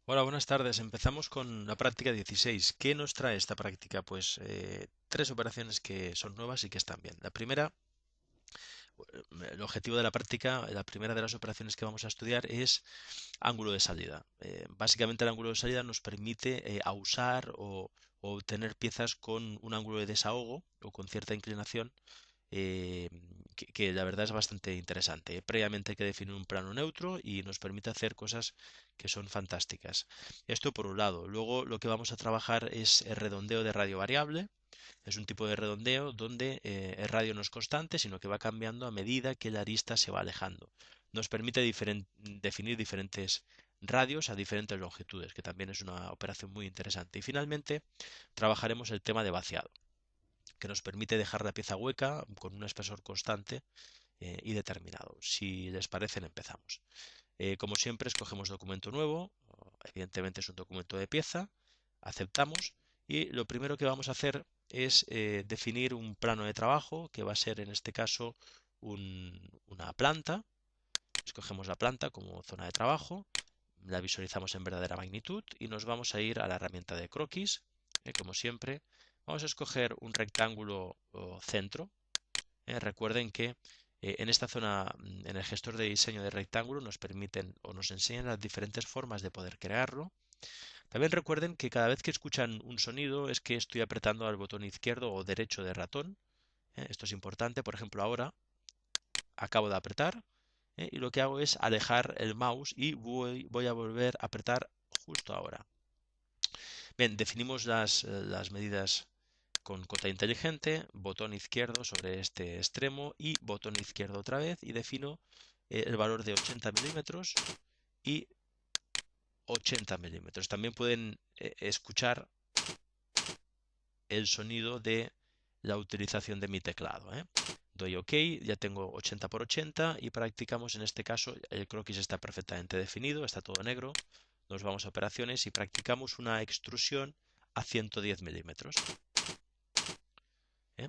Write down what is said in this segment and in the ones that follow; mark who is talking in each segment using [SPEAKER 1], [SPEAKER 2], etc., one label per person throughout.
[SPEAKER 1] Hola, buenas tardes. Empezamos con la práctica 16. ¿Qué nos trae esta práctica? Pues tres operaciones que son nuevas y que están bien. La primera, el objetivo de la práctica, la primera de las operaciones que vamos a estudiar es ángulo de salida. Básicamente el ángulo de salida nos permite usar o tener piezas con un ángulo de desahogo o con cierta inclinación eh, que la verdad es bastante interesante. Previamente hay que definir un plano neutro y nos permite hacer cosas que son fantásticas. Esto por un lado. Luego lo que vamos a trabajar es el redondeo de radio variable. Es un tipo de redondeo donde el radio no es constante, sino que va cambiando a medida que la arista se va alejando. Nos permite definir diferentes radios a diferentes longitudes, que también es una operación muy interesante. Y finalmente trabajaremos el tema de vaciado, que nos permite dejar la pieza hueca con un espesor constante y determinado. Si les parece, empezamos. Como siempre, escogemos documento nuevo, evidentemente es un documento de pieza, aceptamos y lo primero que vamos a hacer es definir un plano de trabajo que va a ser en este caso una planta. Escogemos la planta como zona de trabajo, la visualizamos en verdadera magnitud y nos vamos a ir a la herramienta de croquis. Como siempre, vamos a escoger un rectángulo o centro. Recuerden que en esta zona, en el gestor de diseño de rectángulo, nos permiten o nos enseñan las diferentes formas de poder crearlo. También recuerden que cada vez que escuchan un sonido es que estoy apretando al botón izquierdo o derecho de ratón. Esto es importante. Por ejemplo, ahora acabo de apretar y lo que hago es alejar el mouse y voy a volver a apretar justo ahora. Bien, definimos las medidas con cota inteligente, botón izquierdo sobre este extremo y botón izquierdo otra vez y defino el valor de 80 milímetros y 80 milímetros. También pueden escuchar el sonido de la utilización de mi teclado. Doy OK, ya tengo 80 por 80 y practicamos en este caso, el croquis está perfectamente definido, está todo negro. Nos vamos a operaciones y practicamos una extrusión a 110 milímetros. ¿eh?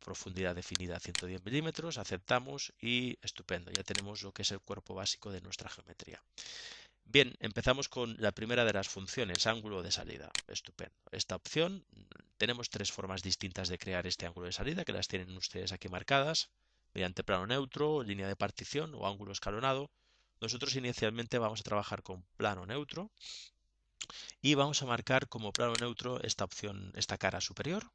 [SPEAKER 1] Profundidad definida a 110 milímetros, aceptamos y estupendo, ya tenemos lo que es el cuerpo básico de nuestra geometría. Bien, empezamos con la primera de las funciones, ángulo de salida. Estupendo. Esta opción, tenemos tres formas distintas de crear este ángulo de salida, que las tienen ustedes aquí marcadas, mediante plano neutro, línea de partición o ángulo escalonado. Nosotros inicialmente vamos a trabajar con plano neutro y vamos a marcar como plano neutro esta opción, esta cara superior.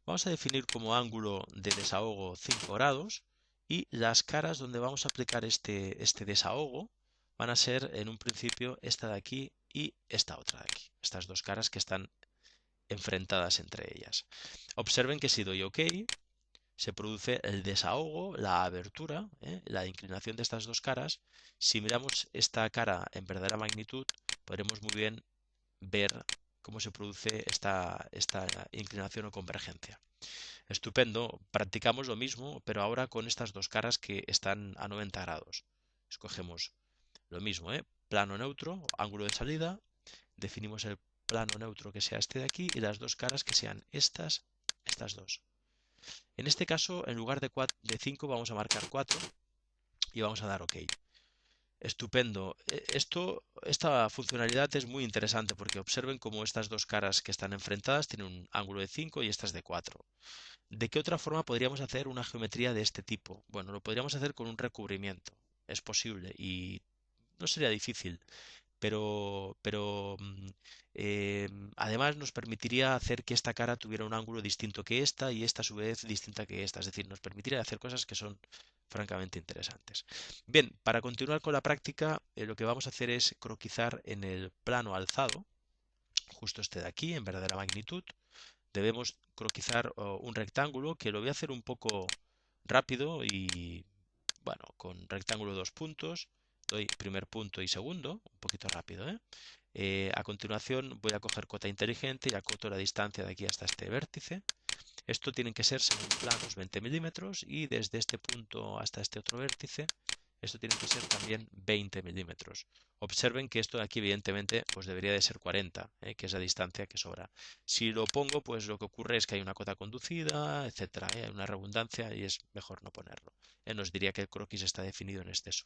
[SPEAKER 1] Vamos a definir como ángulo de desahogo 5 grados y las caras donde vamos a aplicar este desahogo van a ser en un principio esta de aquí y esta otra de aquí. Estas dos caras que están enfrentadas entre ellas. Observen que si doy OK se produce el desahogo, la abertura, la inclinación de estas dos caras. Si miramos esta cara en verdadera magnitud podremos muy bien ver cómo se produce esta inclinación o convergencia. Estupendo, practicamos lo mismo, pero ahora con estas dos caras que están a 90 grados. Escogemos lo mismo, plano neutro, ángulo de salida, definimos el plano neutro que sea este de aquí y las dos caras que sean estas dos. En este caso, en lugar de 5 vamos a marcar 4 y vamos a dar OK. Estupendo. Esta funcionalidad es muy interesante porque observen cómo estas dos caras que están enfrentadas tienen un ángulo de 5 y estas de 4. ¿De qué otra forma podríamos hacer una geometría de este tipo? Bueno, lo podríamos hacer con un recubrimiento. Es posible y no sería difícil, pero además nos permitiría hacer que esta cara tuviera un ángulo distinto que esta y esta a su vez distinta que esta. Es decir, nos permitiría hacer cosas que son francamente interesantes. Bien, para continuar con la práctica, lo que vamos a hacer es croquizar en el plano alzado, justo este de aquí, en verdadera magnitud. Debemos croquizar un rectángulo que lo voy a hacer un poco rápido y bueno, con rectángulo de dos puntos, doy primer punto y segundo, un poquito rápido, ¿eh? A continuación voy a coger cota inteligente y acoto la distancia de aquí hasta este vértice. Esto tiene que ser según planos 20 milímetros y desde este punto hasta este otro vértice esto tiene que ser también 20 milímetros. Observen que esto de aquí evidentemente pues debería de ser 40, que es la distancia que sobra. Si lo pongo, pues lo que ocurre es que hay una cota conducida, etcétera, hay una redundancia y es mejor no ponerlo. Nos diría que el croquis está definido en exceso.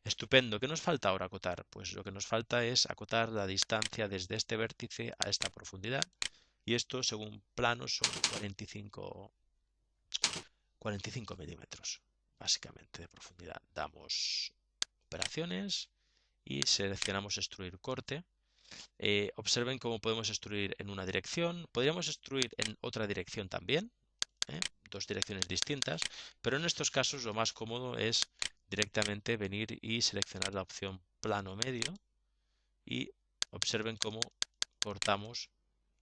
[SPEAKER 1] Estupendo. ¿Qué nos falta ahora acotar? Pues lo que nos falta es acotar la distancia desde este vértice a esta profundidad. Y esto, según plano, son 45 milímetros, básicamente, de profundidad. Damos operaciones y seleccionamos extruir corte. Observen cómo podemos extruir en una dirección. Podríamos extruir en otra dirección también, dos direcciones distintas, pero en estos casos lo más cómodo es directamente venir y seleccionar la opción plano medio y observen cómo cortamos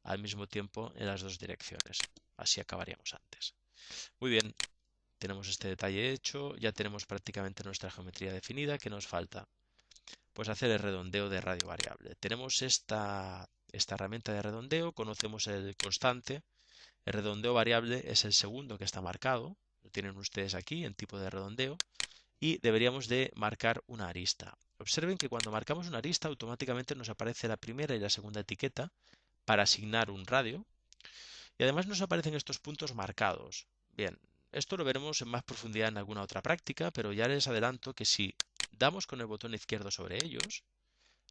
[SPEAKER 1] al mismo tiempo en las dos direcciones. Así acabaríamos antes. Muy bien, tenemos este detalle hecho, ya tenemos prácticamente nuestra geometría definida. ¿Qué nos falta? Pues hacer el redondeo de radio variable. Tenemos esta herramienta de redondeo, conocemos el constante. El redondeo variable es el segundo que está marcado, lo tienen ustedes aquí en tipo de redondeo, y deberíamos de marcar una arista. Observen que cuando marcamos una arista automáticamente nos aparece la primera y la segunda etiqueta para asignar un radio, y además nos aparecen estos puntos marcados. Bien, esto lo veremos en más profundidad en alguna otra práctica, pero ya les adelanto que si damos con el botón izquierdo sobre ellos,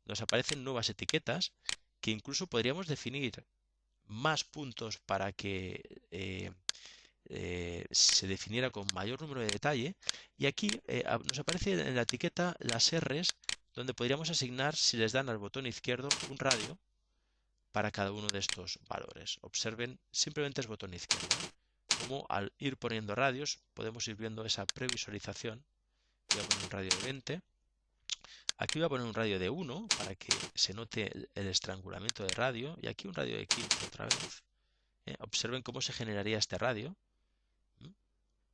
[SPEAKER 1] nos aparecen nuevas etiquetas que incluso podríamos definir más puntos para que se definiera con mayor número de detalle. Y aquí nos aparece en la etiqueta las R's, donde podríamos asignar, si les dan al botón izquierdo, un radio para cada uno de estos valores. Observen, simplemente es botón izquierdo. Como al ir poniendo radios podemos ir viendo esa previsualización. Voy a poner un radio de 20. Aquí voy a poner un radio de 1 para que se note el estrangulamiento de radio. Y aquí un radio de 15 otra vez. Observen cómo se generaría este radio.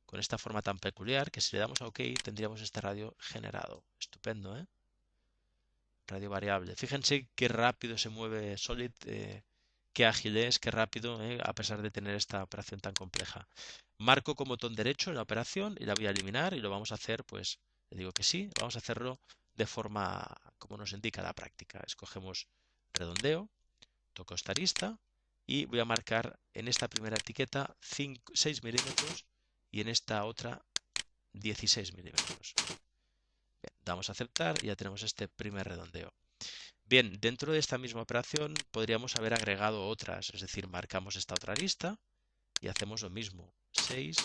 [SPEAKER 1] Con esta forma tan peculiar que si le damos a OK tendríamos este radio generado. Estupendo, ¿eh? Radio variable. Fíjense qué rápido se mueve Solid, qué ágil es, qué rápido, a pesar de tener esta operación tan compleja. Marco con botón derecho en la operación y la voy a eliminar y lo vamos a hacer, pues, le digo que sí, vamos a hacerlo de forma como nos indica la práctica. Escogemos redondeo, toco esta arista y voy a marcar en esta primera etiqueta 6 milímetros y en esta otra 16 milímetros. Bien, damos a aceptar y ya tenemos este primer redondeo. Bien, dentro de esta misma operación podríamos haber agregado otras, es decir, marcamos esta otra lista y hacemos lo mismo. 6,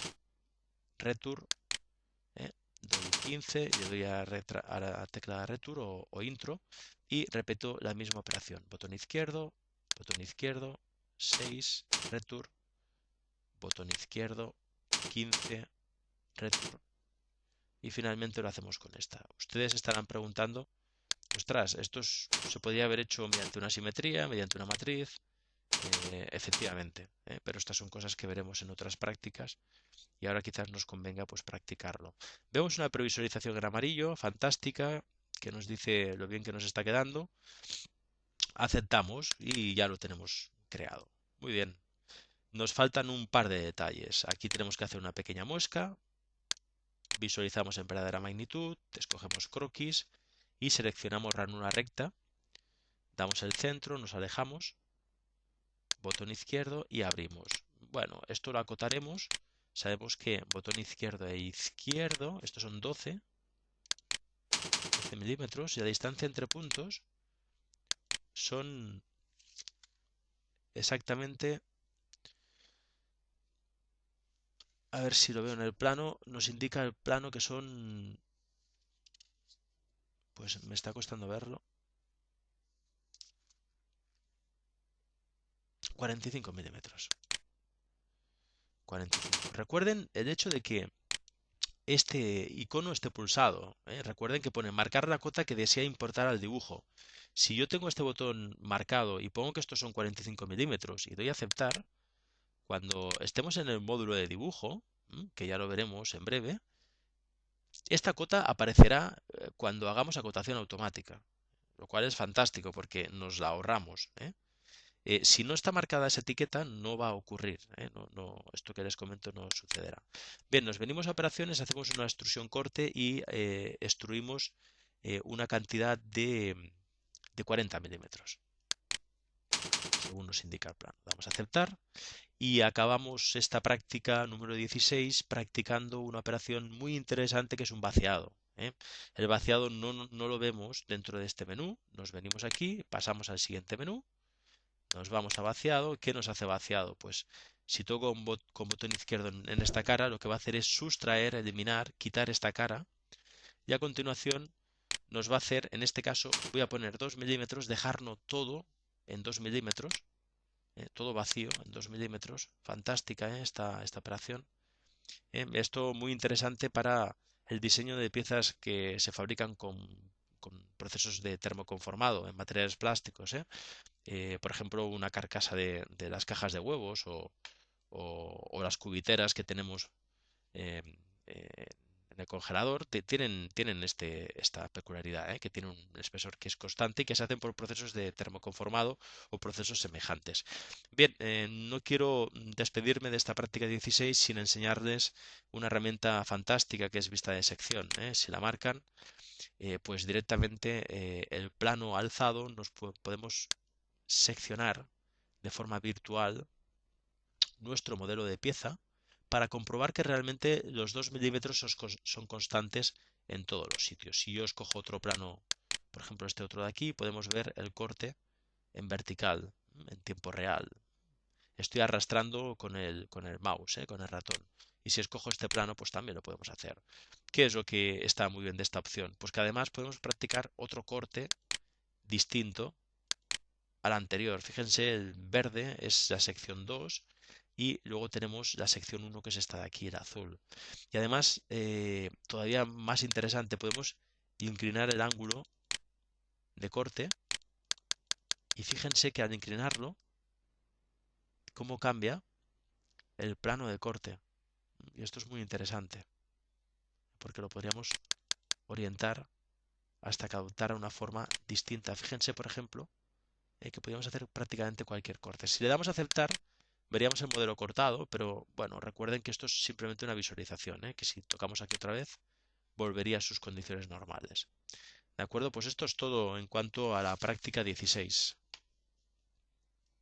[SPEAKER 1] return, doy 15, le doy a la tecla return o intro y repito la misma operación. Botón izquierdo, 6, return, botón izquierdo, 15, return. Y finalmente lo hacemos con esta. Ustedes estarán preguntando, ostras, esto se podría haber hecho mediante una simetría, mediante una matriz. Efectivamente, pero estas son cosas que veremos en otras prácticas y ahora quizás nos convenga pues practicarlo. Vemos una previsualización en amarillo, fantástica, que nos dice lo bien que nos está quedando. Aceptamos y ya lo tenemos creado. Muy bien. Nos faltan un par de detalles. Aquí tenemos que hacer una pequeña muesca. Visualizamos en verdadera magnitud, escogemos croquis y seleccionamos ranura recta. Damos el centro, nos alejamos, botón izquierdo y abrimos. Bueno, esto lo acotaremos. Sabemos que botón izquierdo e izquierdo, estos son 12 milímetros y la distancia entre puntos son exactamente, a ver si lo veo en el plano, nos indica el plano que son, pues me está costando verlo, 45 milímetros. 45. Recuerden el hecho de que este icono esté pulsado. Recuerden que pone marcar la cota que desea importar al dibujo. Si yo tengo este botón marcado y pongo que estos son 45 milímetros y doy a aceptar, cuando estemos en el módulo de dibujo, que ya lo veremos en breve, esta cota aparecerá cuando hagamos acotación automática, lo cual es fantástico porque nos la ahorramos. Si no está marcada esa etiqueta, no va a ocurrir, ¿eh? Esto que les comento no sucederá. Bien, nos venimos a operaciones, hacemos una extrusión corte y extruimos una cantidad de 40 milímetros, según nos indica el plano. Damos a aceptar y acabamos esta práctica número 16 practicando una operación muy interesante que es un vaciado, ¿eh? El vaciado no lo vemos dentro de este menú. Nos venimos aquí, pasamos al siguiente menú, nos vamos a vaciado. ¿Qué nos hace vaciado? Pues si toco con botón izquierdo en esta cara, lo que va a hacer es sustraer, eliminar, quitar esta cara y a continuación nos va a hacer, en este caso voy a poner 2 milímetros, dejarlo todo en 2 milímetros, todo vacío en 2 milímetros. Fantástica, esta operación. Esto muy interesante para el diseño de piezas que se fabrican con procesos de termoconformado en materiales plásticos. Por ejemplo, una carcasa de las cajas de huevos o las cubiteras que tenemos eh, eh, en el congelador tienen esta peculiaridad, que tiene un espesor que es constante y que se hacen por procesos de termoconformado o procesos semejantes. Bien, no quiero despedirme de esta práctica 16 sin enseñarles una herramienta fantástica que es vista de sección. Si la marcan, pues directamente el plano alzado nos podemos seccionar de forma virtual nuestro modelo de pieza para comprobar que realmente los 2 milímetros son constantes en todos los sitios. Si yo escojo otro plano, por ejemplo este otro de aquí, podemos ver el corte en vertical, en tiempo real. Estoy arrastrando con el mouse, con el ratón. Y si escojo este plano, pues también lo podemos hacer. ¿Qué es lo que está muy bien de esta opción? Pues que además podemos practicar otro corte distinto al anterior. Fíjense, el verde es la sección 2 y luego tenemos la sección 1 que es esta de aquí, el azul. Y además, todavía más interesante, podemos inclinar el ángulo de corte y fíjense que al inclinarlo, cómo cambia el plano de corte. Y esto es muy interesante, porque lo podríamos orientar hasta que adoptara una forma distinta. Fíjense, por ejemplo, que podríamos hacer prácticamente cualquier corte. Si le damos a aceptar, veríamos el modelo cortado, pero bueno, recuerden que esto es simplemente una visualización, que si tocamos aquí otra vez, volvería a sus condiciones normales. ¿De acuerdo? Pues esto es todo en cuanto a la práctica 16.